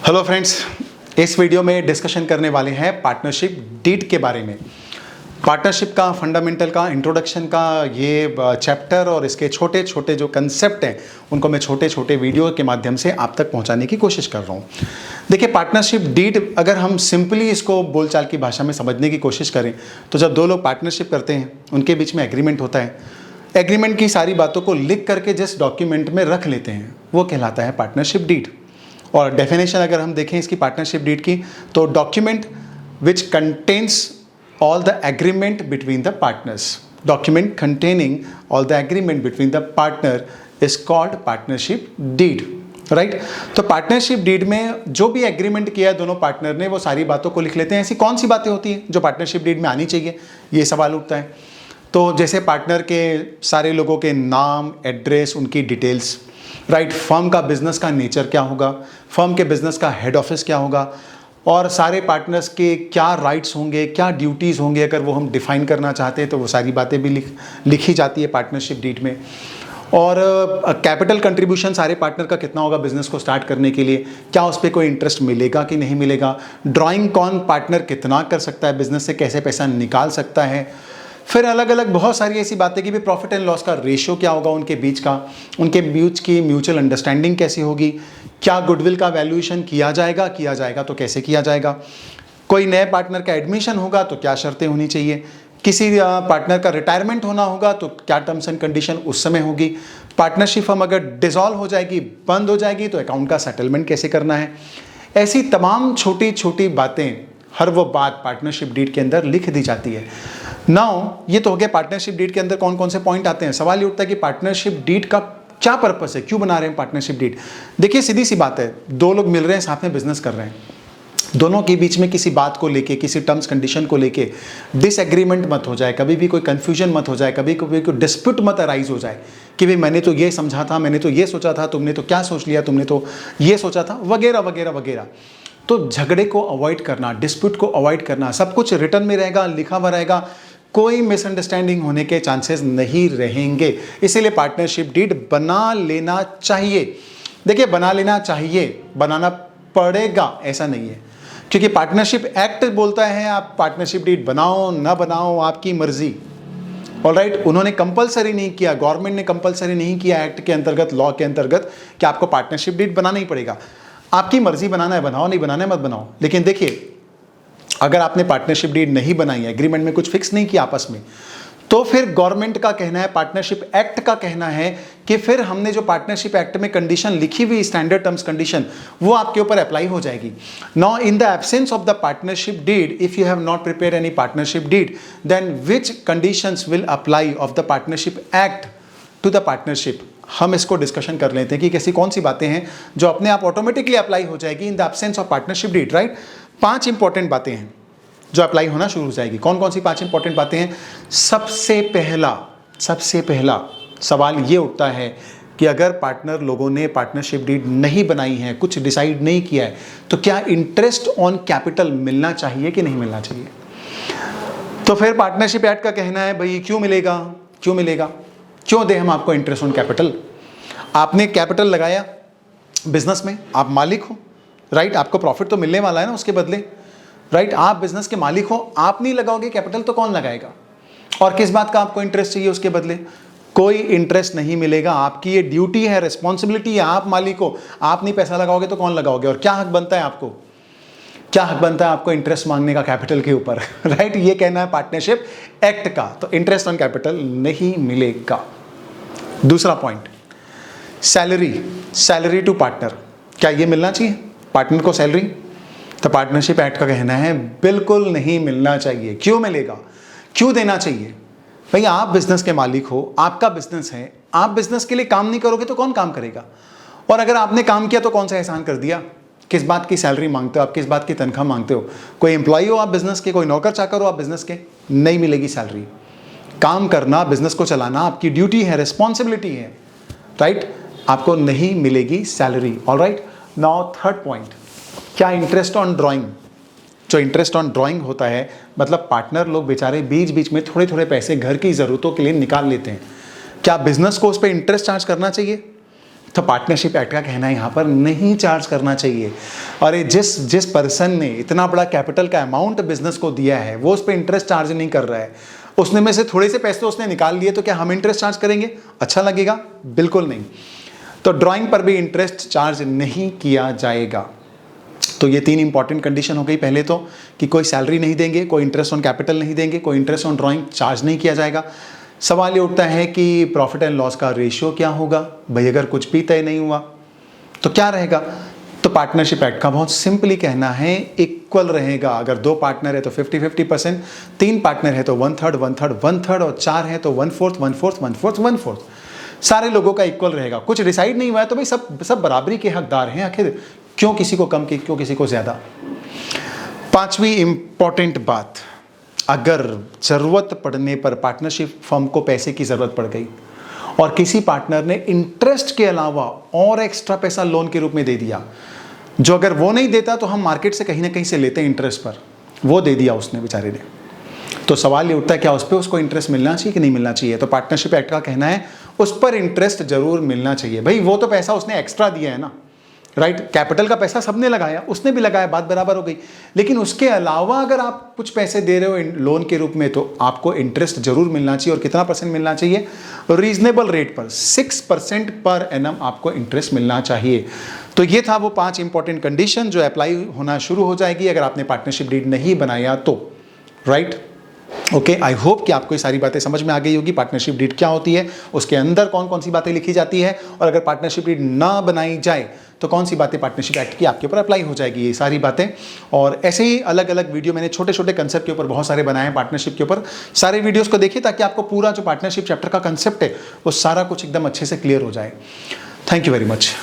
Hello friends, इस video में discussion करने वाले हैं पार्टनरशिप डीड के बारे में। पार्टनरशिप का फंडामेंटल का इंट्रोडक्शन का ये चैप्टर और इसके छोटे छोटे जो कंसेप्ट हैं उनको मैं छोटे छोटे वीडियो के माध्यम से आप तक पहुंचाने की कोशिश कर रहा हूं। देखिए, पार्टनरशिप डीड अगर हम सिंपली इसको बोलचाल की भाषा में समझने की कोशिश करें तो जब दो लोग पार्टनरशिप करते हैं उनके बीच में एग्रीमेंट होता है। एग्रीमेंट की सारी बातों को लिख करके जिस डॉक्यूमेंट में रख लेते हैं वो कहलाता है पार्टनरशिप डीड। और डेफिनेशन अगर हम देखें इसकी पार्टनरशिप डीड की तो document which contains all the agreement between the partners. Document containing all the agreement between the partner is called partnership deed. Right तो पार्टनरशिप डीड में जो भी एग्रीमेंट किया है दोनों पार्टनर ने वो सारी बातों को लिख लेते हैं। ऐसी कौन सी बातें होती हैं जो पार्टनरशिप डीड में आनी चाहिए, ये सवाल उठता है। तो जैसे पार्टनर के सारे लोगों के नाम, एड्रेस, उनकी डिटेल्स, राइट, फर्म का बिजनेस का नेचर क्या होगा, फर्म के बिजनेस का हेड ऑफिस क्या होगा, और सारे पार्टनर्स के क्या राइट्स होंगे, क्या ड्यूटीज़ होंगे, अगर वो हम डिफाइन करना चाहते हैं तो वो सारी बातें भी लिखी जाती है पार्टनरशिप डीड में। और कैपिटल कंट्रीब्यूशन सारे पार्टनर का कितना होगा बिजनेस को स्टार्ट करने के लिए, क्या उस पर कोई इंटरेस्ट मिलेगा कि नहीं मिलेगा, ड्राइंग कौन पार्टनर कितना कर सकता है बिजनेस से, कैसे पैसा निकाल सकता है। फिर अलग अलग बहुत सारी ऐसी बातें कि भी प्रॉफिट एंड लॉस का रेशियो क्या होगा उनके बीच का, उनके बीच की म्यूचुअल अंडरस्टैंडिंग कैसी होगी, क्या गुडविल का वैल्यूएशन किया जाएगा तो कैसे किया जाएगा, कोई नए पार्टनर का एडमिशन होगा तो क्या शर्तें होनी चाहिए, किसी पार्टनर का रिटायरमेंट होना होगा तो क्या टर्म्स एंड कंडीशन उस समय होगी, पार्टनरशिप फर्म अगर डिसॉल्व हो जाएगी, बंद हो जाएगी तो अकाउंट का सेटलमेंट कैसे करना है। ऐसी तमाम छोटी छोटी बातें, हर वो बात पार्टनरशिप डीड के अंदर लिख दी जाती है। नाउ ये तो हो गया पार्टनरशिप डीड के अंदर कौन कौन से पॉइंट आते हैं। सवाल ये उठता है कि पार्टनरशिप डीड का क्या पर्पस है, क्यों बना रहे हैं पार्टनरशिप डीड। देखिए, सीधी सी बात है, दो लोग मिल रहे हैं, साथ में बिजनेस कर रहे हैं, दोनों के बीच में किसी बात को लेके, किसी टर्म्स कंडीशन को लेके डिसएग्रीमेंट मत हो जाए, कभी भी कोई कंफ्यूजन मत हो जाए, कभी कभी कोई डिस्प्यूट मत अराइज हो जाए कि भाई मैंने तो ये समझा था, मैंने तो ये सोचा था, तुमने तो क्या सोच लिया, तुमने तो ये सोचा था, वगैरह वगैरह वगैरह। तो झगड़े को अवॉइड करना, डिस्प्यूट को अवॉइड करना, सब कुछ रिटर्न में रहेगा, लिखा हुआ रहेगा, कोई मिसअंडरस्टैंडिंग होने के चांसेस नहीं रहेंगे। इसीलिए पार्टनरशिप डीड बना लेना चाहिए। देखिए, बना लेना चाहिए, बनाना पड़ेगा ऐसा नहीं है, क्योंकि पार्टनरशिप एक्ट बोलता है आप पार्टनरशिप डीड बनाओ ना बनाओ आपकी मर्जी। ऑलराइट, उन्होंने कंपलसरी नहीं किया, गवर्नमेंट ने कंपलसरी नहीं किया एक्ट के अंतर्गत, लॉ के अंतर्गत कि आपको पार्टनरशिप डीड बनाना ही पड़ेगा। आपकी मर्जी, बनाना है बनाओ, नहीं बनाना है मत बनाओ। लेकिन देखिए, अगर आपने पार्टनरशिप डीड नहीं बनाई है, एग्रीमेंट में कुछ फिक्स नहीं किया आपस में, तो फिर गवर्नमेंट का कहना है, पार्टनरशिप एक्ट का कहना है कि फिर हमने जो पार्टनरशिप एक्ट में कंडीशन लिखी हुई, स्टैंडर्ड टर्म्स कंडीशन, वो आपके ऊपर अप्लाई हो जाएगी। Now in the absence of the partnership deed, if you have not prepare any partnership deed, then which conditions will apply of the partnership act to the partnership. हम इसको discussion कर लेते हैं कि कैसी कौन सी बातें हैं जो अपने आप ऑटोमेटिकली अप्लाई हो जाएगी in the absence of partnership deed. Right, 5 important बातें हैं जो अप्लाई होना शुरू हो जाएगी। कौन कौन सी 5 इंपॉर्टेंट बातें हैं। सबसे पहला सवाल ये उठता है कि अगर पार्टनर लोगों ने पार्टनरशिप डीड नहीं बनाई है, कुछ डिसाइड नहीं किया है, तो क्या इंटरेस्ट ऑन कैपिटल मिलना चाहिए कि नहीं मिलना चाहिए। तो फिर पार्टनरशिप एक्ट का कहना है भाई क्यों मिलेगा, क्यों दे हम आपको इंटरेस्ट ऑन कैपिटल। आपने कैपिटल लगाया बिजनेस में, आप मालिक हो, राइट, आपको प्रॉफिट तो मिलने वाला है ना उसके बदले, राइट, आप बिजनेस के मालिक हो, आप नहीं लगाओगे कैपिटल तो कौन लगाएगा, और किस बात का आपको इंटरेस्ट चाहिए उसके बदले। कोई इंटरेस्ट नहीं मिलेगा। आपकी ये ड्यूटी है, रिस्पॉन्सिबिलिटी है, आप मालिक हो, आप नहीं पैसा लगाओगे तो कौन लगाओगे। और क्या हक बनता है आपको, इंटरेस्ट मांगने का कैपिटल के ऊपर, राइट। ये कहना है पार्टनरशिप एक्ट का, तो इंटरेस्ट ऑन कैपिटल नहीं मिलेगा। दूसरा पॉइंट, सैलरी टू पार्टनर, क्या ये मिलना चाहिए पार्टनर को सैलरी। तो पार्टनरशिप एक्ट का कहना है बिल्कुल नहीं मिलना चाहिए। क्यों मिलेगा, क्यों देना चाहिए। भाई आप बिजनेस के मालिक हो, आपका बिजनेस है, आप बिजनेस के लिए काम नहीं करोगे तो कौन काम करेगा। और अगर आपने काम किया तो कौन सा एहसान कर दिया। किस बात की सैलरी मांगते हो आप, किस बात की तनख्वाह मांगते हो। कोई एम्प्लॉय हो आप बिजनेस के, कोई नौकर चाकर हो आप बिजनेस के, नहीं मिलेगी सैलरी। काम करना, बिजनेस को चलाना आपकी ड्यूटी है, रिस्पॉन्सिबिलिटी है, राइट, आपको नहीं मिलेगी salary. Alright, now third point, क्या इंटरेस्ट ऑन ड्राइंग। जो इंटरेस्ट ऑन ड्राइंग होता है, मतलब पार्टनर लोग बेचारे बीच बीच में थोड़े थोड़े पैसे घर की ज़रूरतों के लिए निकाल लेते हैं, क्या बिजनेस को उस पर इंटरेस्ट चार्ज करना चाहिए। तो पार्टनरशिप एक्ट का कहना है यहाँ पर नहीं चार्ज करना चाहिए। और ये जिस पर्सन ने इतना बड़ा कैपिटल का अमाउंट बिजनेस को दिया है वो उस पर इंटरेस्ट चार्ज नहीं कर रहा है, उसने में से थोड़े से पैसे तो उसने निकाल लिए, तो क्या हम इंटरेस्ट चार्ज करेंगे? अच्छा लगेगा? बिल्कुल नहीं। तो ड्राइंग पर भी इंटरेस्ट चार्ज नहीं किया जाएगा। तो ये 3 इंपॉर्टेंट कंडीशन हो गई। पहले तो कि कोई सैलरी नहीं देंगे, कोई इंटरेस्ट ऑन कैपिटल नहीं देंगे, कोई इंटरेस्ट ऑन ड्राइंग चार्ज नहीं किया जाएगा। सवाल ये उठता है कि प्रॉफिट एंड लॉस का रेशियो क्या होगा? भाई अगर कुछ भी तय नहीं हुआ तो क्या रहेगा? तो पार्टनरशिप एक्ट का बहुत सिंपली कहना है इक्वल रहेगा। अगर 2 पार्टनर है तो 50-50%, 3 पार्टनर है तो 1/3, 1/3, 1/3 और 4 है तो 1/4, 1/4, 1/4, 1/4। सारे लोगों का इक्वल रहेगा। कुछ डिसाइड नहीं हुआ है तो भाई सब बराबरी के हकदार हैं। आखिर क्यों किसी को कम, क्यों किसी को ज्यादा? 5वीं इंपॉर्टेंट बात, अगर जरूरत पड़ने पर पार्टनरशिप फर्म को पैसे की जरूरत पड़ गई और किसी पार्टनर ने इंटरेस्ट के अलावा और एक्स्ट्रा पैसा लोन के रूप में दे दिया, जो अगर वो नहीं देता तो हम मार्केट से कहीं ना कहीं से लेते हैं इंटरेस्ट पर, वो दे दिया उसने बेचारे ने, तो सवाल ये उठता है क्या उस पर उसको इंटरेस्ट मिलना चाहिए कि नहीं मिलना चाहिए? तो पार्टनरशिप एक्ट का कहना है उस पर इंटरेस्ट जरूर मिलना चाहिए। भाई वो तो पैसा उसने एक्स्ट्रा दिया है ना, राइट? कैपिटल का पैसा सबने लगाया, उसने भी लगाया, बात बराबर हो गई। लेकिन उसके अलावा अगर आप कुछ पैसे दे रहे हो लोन के रूप में तो आपको इंटरेस्ट जरूर मिलना चाहिए। और कितना % मिलना चाहिए? रीजनेबल रेट पर 6% पर एनम आपको इंटरेस्ट मिलना चाहिए। तो ये था वो 5 इंपॉर्टेंट कंडीशन जो अप्लाई होना शुरू हो जाएगी अगर आपने पार्टनरशिप डीड नहीं बनाया तो, राइट? ओके, आई होप कि आपको ये सारी बातें समझ में आ गई होगी। पार्टनरशिप डीड क्या होती है, उसके अंदर कौन कौन सी बातें लिखी जाती है, और अगर पार्टनरशिप डीड ना बनाई जाए तो कौन सी बातें पार्टनरशिप एक्ट की आपके ऊपर अप्लाई हो जाएगी, ये सारी बातें। और ऐसे ही अलग अलग वीडियो मैंने छोटे छोटे कंसेप्ट के ऊपर बहुत सारे बनाए हैं पार्टनरशिप के ऊपर। सारे वीडियोस को देखिए ताकि आपको पूरा जो पार्टनरशिप चैप्टर का कंसेप्ट है वो सारा कुछ एकदम अच्छे से क्लियर हो जाए। Thank you very much.